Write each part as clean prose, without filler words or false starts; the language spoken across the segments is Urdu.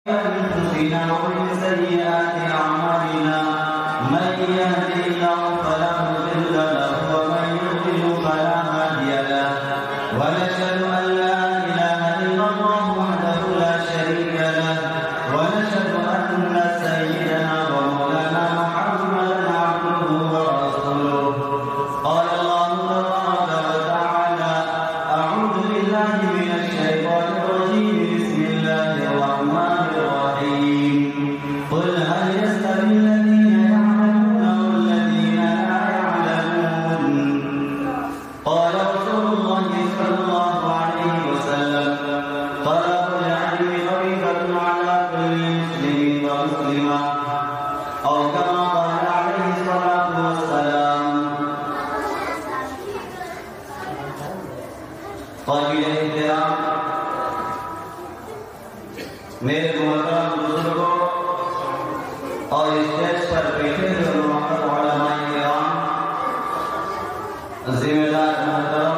أنفسنا ومن سيئات أعمالنا من يهد الله فلا مضل له ومن يضلل فلا هادي له ونشهد أن لا إله إلا الله وحده لا شريك له ونشهد أن سيدنا ومولانا محمدا عبده ورسوله قال الله تبارك وتعالى أعوذ بالله من الشيطان الرجيم بسم الله الرحمن الرحيم قل هل يستوي الذين يعلمون والذين لا يعلمون قال رسول الله صلى الله عليه وسلم طلب العلم فريضة على كل مسلم ومسلمة أو كما قال عليه الصلاة والسلام قابل احترام میرے محترم بزرگوں اور اسٹیج پر بیٹھے ہوئے محترم علماء کرام ذمہ دار محترم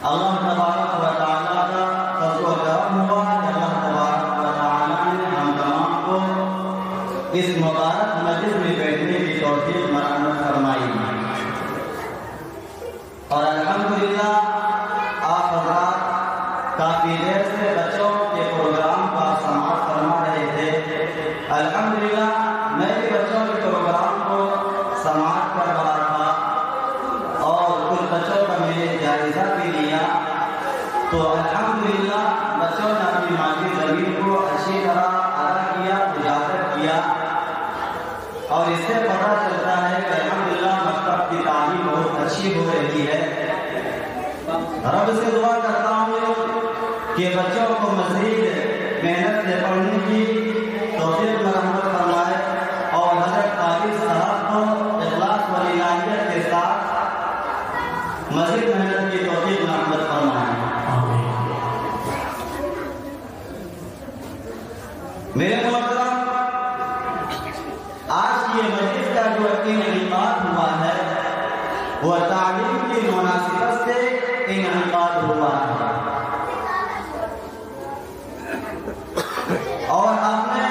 اللہ تبارک و تعالیٰ کا فضل و کرم ہوا کہ اللہ تبارک و تعالیٰ نے ہم تمام کو اس مبارک مجلس میں بیٹھنے کی توفیق مرحمت فرمائی اور الحمدللہ آپ حضرات کافی دیر سے بچوں کے پروگرام کا سماعت فرما رہے تھے الحمدللہ میں بھی بچوں کے پروگرام کو سماعت کر رہا تھا اور کچھ بچوں کا میں نے جائزہ بھی لیا تو الحمدللہ بچوں نے اپنی مادی زمین کو اچھی طرح ادا کیا اجاگر کیا اور اس سے پتہ چلتا ہے کہ الحمدللہ مکتب کی تعلیم بہت اچھی ہو رہی ہے رب سے دعا کرتا ہوں کہ بچوں کو مزید محنت سے پڑھنے کی توفیق مرحمت فرمائے اور حضرت قاری صاحب کو اخلاص و عنایت کے ساتھ مزید محنت کی توفیق مرحمت فرمائے میرے محترم آج کی یہ مجلس کا جو انعقاد ہوا ہے وہ تعلیم کی مناسبت سے انعقاد ہوا ہے اور آپ نے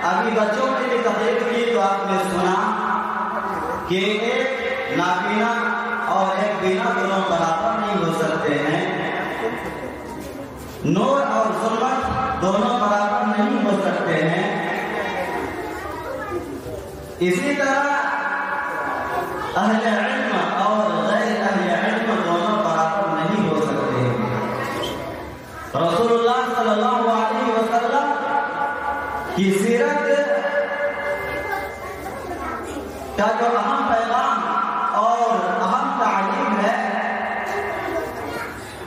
ابھی بچوں کے لیے تقریر کی تو آپ نے سنا کہ ایک نابینا اور ایک بینا دونوں برابر نہیں ہو سکتے ہیں نور اور ظلمت دونوں برابر نہیں ہو سکتے ہیں اسی طرح اہل علم اور غیر اہل علم دونوں برابر نہیں ہو سکتے ہیں رسول اللہ صلی اللہ علیہ وسلم کی سیرت کا جو اہم پیغام اور اہم تعلیم ہے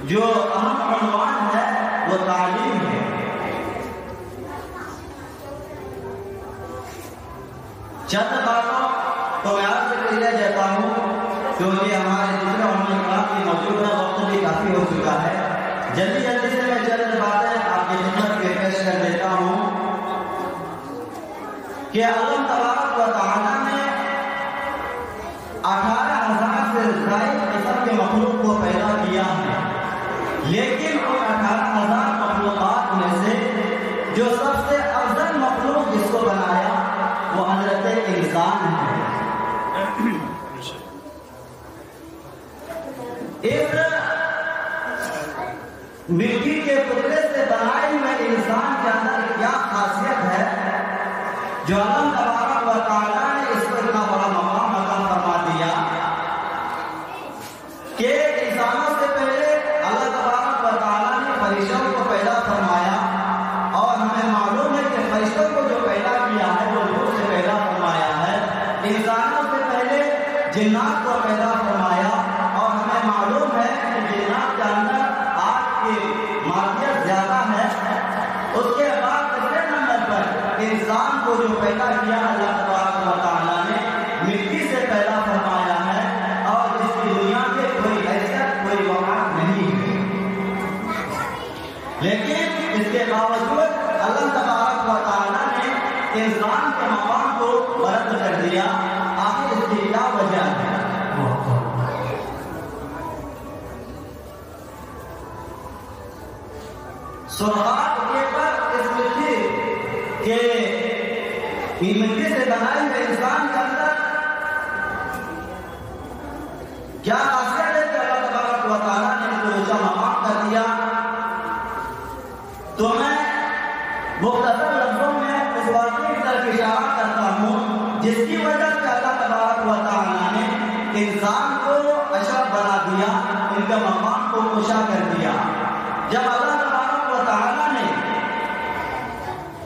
جو اہم عنوان ہے وہ تعلیم ہے چند باتوں تو میں آپ سے کہہ دیتا ہوں کیونکہ ہمارے دوسرے علماء کرام کی موجودہ وقت بھی کافی ہو چکا ہے جلدی جلدی سے میں چند باتیں آپ کی خدمت میں پیش کر دیتا ہوں کہ اللہ تبارک و تعالیٰ نے 18,000 سے زائد قسم کے مخلوق کو پیدا کیا ہے لیکن ان 18,000 مخلوقات میں سے جو سب سے افضل مخلوق جس کو بنایا وہ حضرت انسان ہے اس مٹی کے ٹکڑے سے بنائے ہوئے انسان کے اندر کیا خاصیت ہے جو اللہ تبارک و تعالیٰ نے اس کو اتنا بڑا مقام عطا فرما دیا کہ انسانوں سے پہلے اللہ تبارک و تعالیٰ نے فرشتوں کو پیدا فرمایا اور ہمیں معلوم ہے کہ فرشتوں کو جو پیدا کیا ہے وہ نور سے پیدا فرمایا ہے انسانوں سے پہلے جنات کو پیدا فرمایا اور ہمیں معلوم ہے کہ جنات کے اندر آگ کی مادیت زیادہ ہے اس کے بعد تیسرے نمبر پر انسان کو جو پیدا کیا اللہ تبارک و تعالیٰ نے مٹی سے پیدا فرمایا ہے اور اس کی دنیا میں کوئی حیثیت کوئی وقت نہیں ہے لیکن اس کے باوجود اللہ تبارک و تعالیٰ نے انسان کے مقام کو بلند کر دیا آخر اس کی کیا وجہ ہے سرخات کے پر اس کہ مٹی سے بنائے ہوئے انسان کے اندر کیا خاصیت ہے کہ اللہ تبارک و تعالیٰ نے ان کو اونچا مقام کر دیا؟ تو میں مختصر لفظوں میں اس واقعے کی طرف اشارہ کرتا ہوں جس کی وجہ سے اللہ تبارک و تعالیٰ نے انسان کو اشرف بنا دیا، ان کے مقام کو اونچا کر دیا۔ جب اللہ تبارک و تعالیٰ نے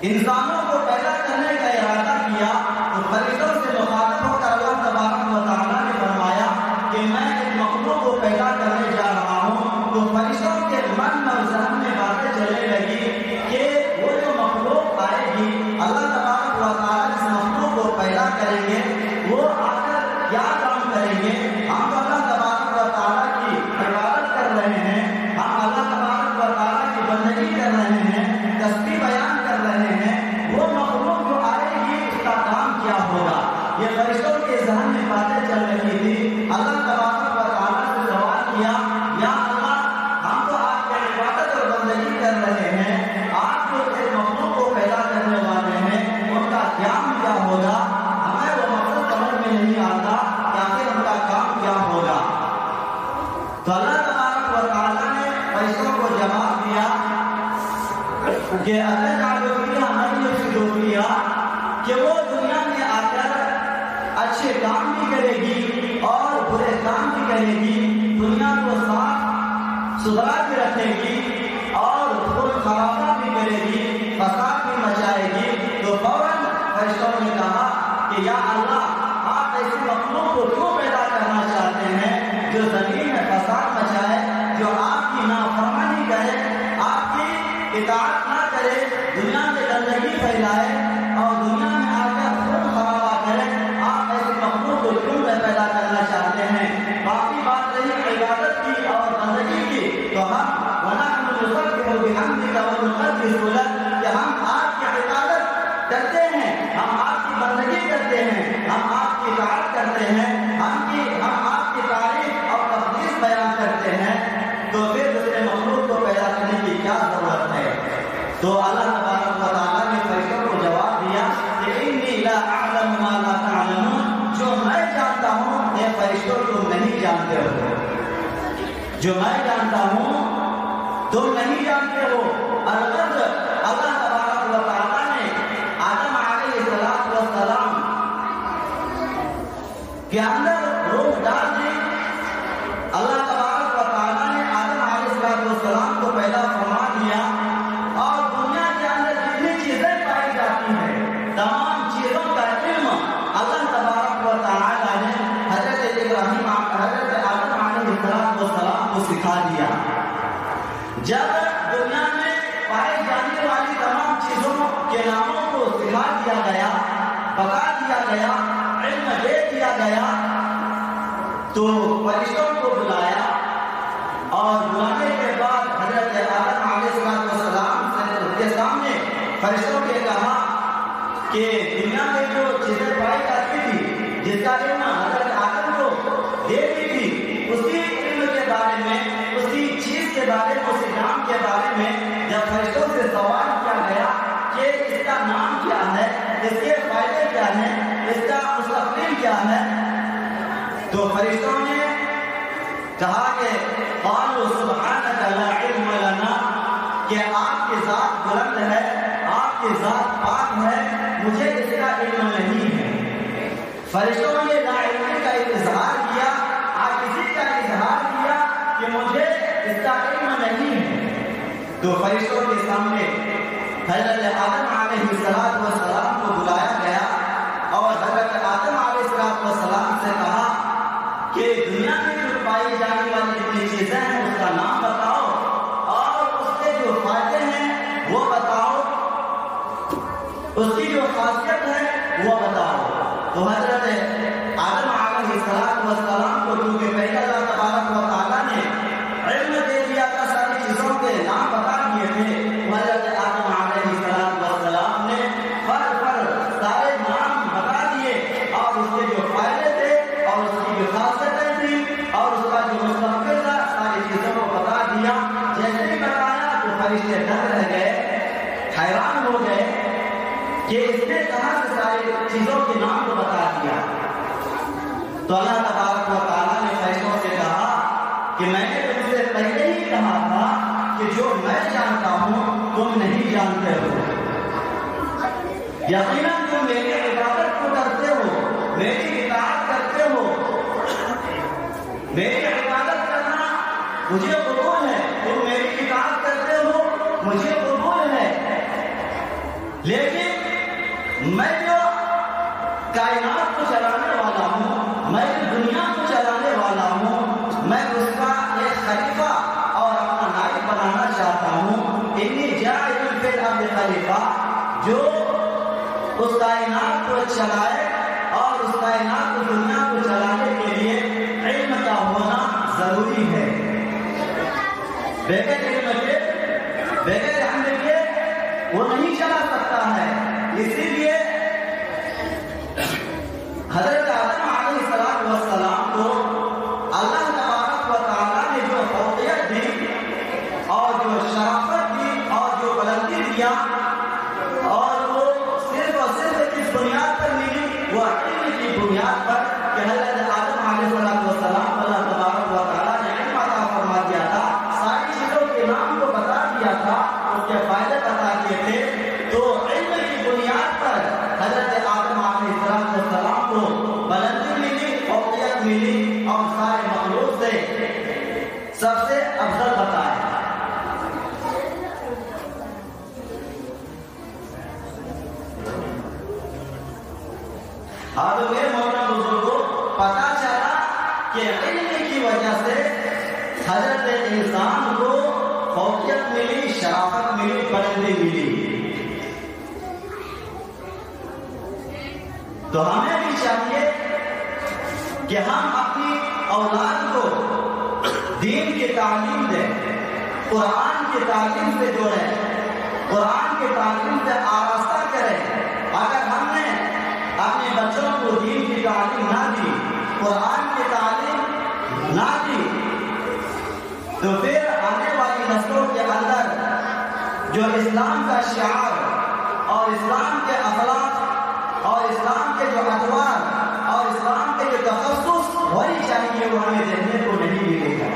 انسانوں کو پیدا کرنے کا ارادہ کیا تو فرشتوں سے مخاطب ہو کر اللہ تبارک و تعالیٰ نے فرمایا کہ میں ایک مخلوق کو پیدا کرنے جا رہا ہوں۔ تو فرشتوں کے من اور ذہن میں باتیں چلنے لگی کہ وہ جو مخلوق آئے گی، اللہ تبارک و تعالیٰ جس مخلوق کو پیدا کریں گے وہ آ کر کیا کام کریں گے؟ ہم تو اللہ تبارک و تعالیٰ کی عبادت کر رہے ہیں، ہم اللہ تبارک و تعالیٰ کی بندگی کر رہے ہیں، تسبیح بیان کر رہے ہیں، وہ مخلوق جو آئے گی اس کا کام کیا ہوگا؟ یہ فرشتوں کے ذہن میں باتیں چل رہی تھی۔ اللہ تبارک و تعالیٰ سے سوال کیا، یا اللہ ہم تو آپ کی عبادت اور بندگی کر رہے ہیں، آپ جو ایک مخلوق کو پیدا کرنے والے ہیں ان کا قیام کیا ہوگا؟ ہمیں وہ مقصد سمجھ میں نہیں آتا کہ آخر ان کا کام کیا ہوگا۔ تو اللہ تبارک و تعالیٰ نے فرشتوں کو جواب دیا کہ اللہ تعالیٰ ہماری شکریہ کہ وہ دنیا میں آ کر اچھے کام بھی کرے گی اور برے کام بھی کرے گی، دنیا کو صاف ستھرا بھی رکھے گی اور خون خرابہ بھی کرے گی، فساد بھی مچائے گی۔ تو فوراً فرشتوں نے کہا کہ یا اللہ آپ ایسی مخلوق کو کیوں پیدا کرنا چاہتے ہیں جو زمین میں فساد مچائے، جو آپ کی نافرمانی کرے، آپ کی اطاعت نہ کرے، دنیا میں گندگی پھیلائے اور دنیا میں آ کر خون خرابہ کرے؟ آپ ایسی مخلوق کو کیوں پیدا کرنا چاہتے ہیں؟ باقی بات رہی عبادت کی اور بندگی کی، تو ہم کہ ہم آپ کی عبادت کرتے ہیں، ہم آپ کی بندگی کرتے ہیں، ہم آپ کی اطاعت کرتے ہیں، ہم آپ کی تعریف اور تقدیس بیان کرتے ہیں، تو پھر دوسرے مخلوق کو پیدا کرنے کی کیا ضرورت ہے؟ تو اللہ تبارک و تعالیٰ نے فرشتوں کو جواب دیا کہ انی لا اعلم ما لا تعلمون، جو میں جانتا ہوں یہ فرشتوں تم نہیں جانتے ہو، جو میں جانتا ہوں تم نہیں جانتے ہو۔ الغرض اللہ تبارک و تعالیٰ نے آدم علیہ السلام کے اندر روح ڈال دی۔ اللہ تبارک و تعالیٰ نے آدم علیہ السلام کو پیدا فرما دیا اور دنیا کے اندر جتنی چیزیں پائی جاتی ہیں تمام چیزوں کا علم اللہ تبارک و تعالیٰ نے حضرت ابراہیم حضرت آدم علیہ السلام کو سکھا دیا۔ جب دنیا میں پائی جانے والی تمام چیزوں کے ناموں کو سکھا دیا گیا، بتا دیا گیا، علم دے دیا گیا، تو فرشتوں کو بلایا اور بلانے کے بعد حضرت آدم علیہ السلام کے سامنے فرشتوں نے کہا کہ دنیا میں جو چیزیں پائی جاتی تھی جس کا علم حضرت آدم کو دے دی تھی، اسی علم کے بارے میں، اسی چیز کے بارے میں، اسی نام کے بارے میں جب فرشتوں سے سوال کیا گیا کہ اس کا نام کیا ہے، اس کے فائدے کیا ہیں، اس کا مستقبل کیا ہے، تو فرشتوں نے کہا کہ قالوا سبحانک لا علم لنا، کہ آپ کی ذات بلند ہے، آپ کی ذات پاک ہے، مجھے اس کا علم نہیں ہے۔ فرشتوں نے لا علمی کا اظہار کیا، عاجزی کا اظہار کیا کہ مجھے اس کا علم نہیں ہے۔ تو فرشتوں کے سامنے حضرت آدم علیہ السلام کو بلایا گیا اور حضرت آدم علیہ السلام سے کہا کہ دنیا میں جو پائی جانے والی جتنی چیزیں ہیں اس کا نام بتاؤ اور اس کے جو فائدے ہیں وہ بتاؤ، اس کی جو خاصیت ہے وہ بتاؤ۔ تو حضرت آدم علیہ السلام کو کیونکہ پہلے اللہ تبارک و تعالیٰ نے علم دے دیا تھا، ساری چیزوں کے نام بتا دیے تھے، حضرت آدم علیہ السلام نے سارے نام بتا دیے اور اس کے جو فائدے تھے اور اس کی جو خاصیتیں تھی اور اس کا جو مستقبل تھا، ساری چیزوں کو بتا دیا۔ جیسے ہی بتایا تو فرشتے ڈر رہ گئے، حیران ہو گئے کہ اس نے کہاں سے ساری چیزوں کے نام کو بتا دیا. تو اللہ تبارک و تعالیٰ نے فرشتوں سے کہا کہ میں نے تم سے پہلے ہی کہا تھا کہ جو میں جانتا ہوں تم نہیں جانتے ہو. یقیناً تم میری عبادت کو کرتے ہو, میری اطاعت کرتے ہو. میری عبادت کرنا مجھے قبول ہے, تم میری اطاعت کرتے ہو مجھے قبول ہے. لیکن میں جو کائنات کو چلانے والا ہوں, میں دنیا کو چلانے والا ہوں, میں اس کا ایک خلیفہ اور اپنا نائب بنانا چاہتا ہوں. انی جاعل فی الارض خلیفہ, جو اس کائنات کو چلائے اور اس کائنات کو دنیا کو چلانے کے لیے علم کا ہونا ضروری ہے. بغیر علم کے, بغیر عمل کے وہ نہیں چلا سکتا ہے. اسی لیے حضرت آدم علیہ السلام کو اللہ تبارک و تعالیٰ نے جو فوقیت دی اور جو شرافت دی اور جو بلندی دیا, اور وہ صرف اور صرف کس بنیاد پر ملی, وہ علم کی بنیاد پر کہ حضرت آدم علیہ السلام اللہ تبارک و تعالیٰ نے علم عطا فرما دیا تھا, ساری چیزوں کے نام کو بتا دیا تھا, اس کے فائدے بتا دیے تھے. تو علم کی بنیاد پر حضرت آدم علیہ السلام کو بلندی ملی, فوقیت ملی, اور سارے مخلوق سے سب سے افضل بتایا. اب میرے محترم بزرگوں, پتا چلا کہ علم کی وجہ سے حضرت انسان کو فوقیت ملی, شرافت ملی, بلندی ملی. تو ہمیں بھی چاہیے کہ ہم اپنی اولاد کو دین کی تعلیم دیں, قرآن کی تعلیم سے جوڑیں, قرآن کی تعلیم سے آراستہ کریں. اگر ہم نے اپنے بچوں کو دین کی تعلیم نہ دی, قرآن کی تعلیم نہ دی, تو پھر آنے والی نسلوں کے اندر جو اسلام کا شعار اور اسلام کے اخلاق اور اسلام کے جو اطوار اور اسلام کے جو تخصص ہونی چاہیے وہ ہمیں دیکھنے کو نہیں ملے گا.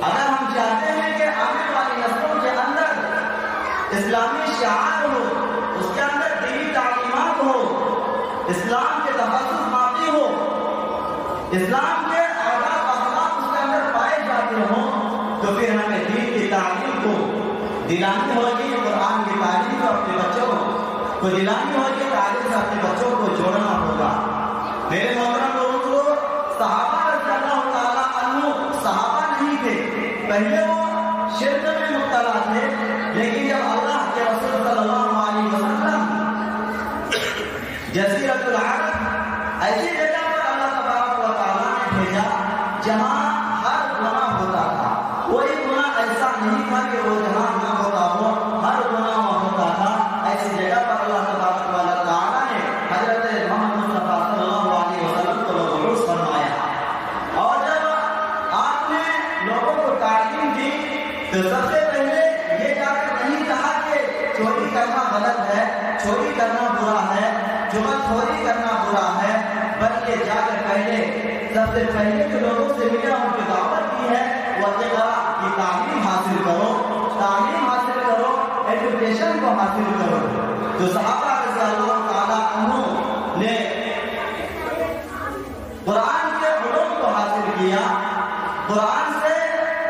اگر ہم چاہتے ہیں کہ آنے والی نسلوں کے اندر اسلامی شعار ہو, اس کے اندر دینی تعلیمات ہو, اسلام کے تخصص باقی ہو, اسلام کے آداب اخلاق اس کے اندر پائے جاتے ہوں, تو پھر ہمیں دین کی تعلیم کو دلانی ہوگی, قرآن کی تعلیم کو اپنے بچوں کو دلانی ہوگی, تعلیم سے اپنے بچوں کو جوڑنا ہوگا. میرے محترم لوگوں, صحابہ رضی اللہ تعالیٰ عنہ صحابہ نہیں تھے, پہلے وہ شرک میں مبتلا تھے, لیکن جب اللہ کے رسول صلی اللہ علیہ وسلم جزیرۃ العرب ایسی جگہ پر اللہ تبارک و تعالیٰ نے بھیجا جہاں ہر گناہ ہوتا تھا, کوئی گناہ ایسا نہیں تھا کہ وہ جہاں نہ ہوتا ہو, ہر گناہ ہوتا تھا. ایسی جگہ پر اللہ تبارک و تعالیٰ نے حضرت محمد مصطفیٰ صلی اللہ علیہ وسلم کو مبعوث فرمایا. اور جب آپ نے لوگوں کو تعلیم دی تو سب سے پہلے یہ جا کر نہیں کہا کہ چوری کرنا غلط ہے, چوری کرنا برا ہے, جمعہ خوری کرنا برا ہے, بلکہ جا کر پہلے سب سے پہلے جو لوگوں سے ملا ان کی دعوت کی ہے وہ اقرا کی تعلیم حاصل کرو, تعلیم حاصل کرو, ایجوکیشن کو حاصل کرو. تو صحابہ رضی اللہ تعالیٰ عنہ نے قرآن کے علوم کو حاصل کیا, قرآن سے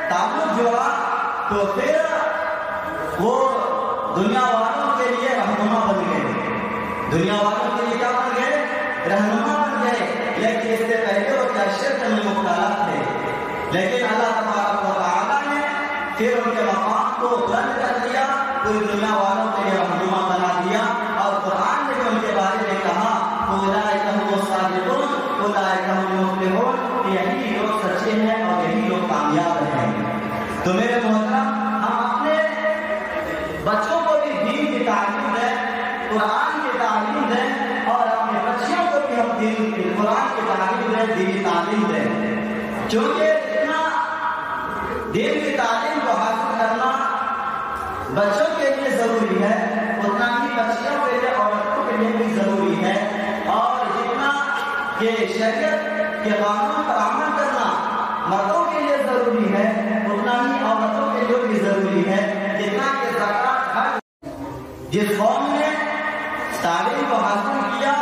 تعلق جوڑا, تو پھر وہ دنیا والوں کے لیے رہنما بن گئے. دنیا والوں کے لیے کیا بن گئے؟ رہنما بن گئے. لیکن اس سے پہلے وہ کیا شرک میں مبتلا تھے, لیکن اللہ تبارک و تعالیٰ نے پھر ان کے مقام کو بلند کر دیا, پوری دنیا والوں کے لیے رہنما بنا دیا. اور قرآن نے بھی ان کے بارے میں کہا اولئک هم الصادقون اولئک هم المفلحون, یہی لوگ سچے ہیں اور یہی لوگ کامیاب ہیں. تو میرے محترم, ہم اپنے بچوں کو بھی دین کی تعلیم دیں, قرآن کی تعلیم دیں, اور اپنے بچیوں کو بھی ہم قرآن کی تعلیم دیں, دینی تعلیم دیں. کیونکہ اتنا دین کی تعلیم کو حاصل کرنا بچوں کے لیے ضروری ہے, اتنا بچیوں کے لیے عورتوں کے لیے بھی ضروری ہے، اور جتنا کہ شریعت کے قانون پر عمل کرنا مردوں کے لیے ضروری ہے اتنا ہی عورتوں کے لیے بھی ضروری ہے، جتنا کہ زکات ہر جس قوم نے تعلیم کو حاصل کیا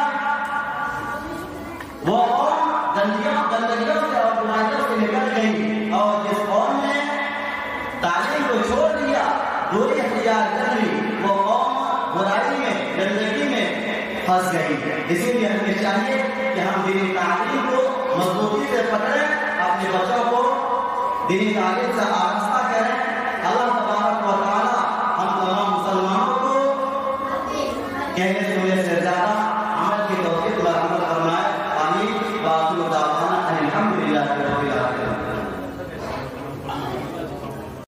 وہ قوم گندگیوں سے اور برائیوں سے نکل گئی، اور جس قوم نے تعلیم کو چھوڑ دیا، دوری اختیار کر لی، وہ قوم برائی میں گندگی میں پھنس گئی۔ اسی لیے ہمیں چاہیے کہ ہم دینی تعلیم کو مضبوطی سے پکڑیں، اپنے بچوں کو دینی تعلیم سے آراستہ کریں۔ اللہ تبارک و تعالی ہم تمام مسلمانوں کو کہنے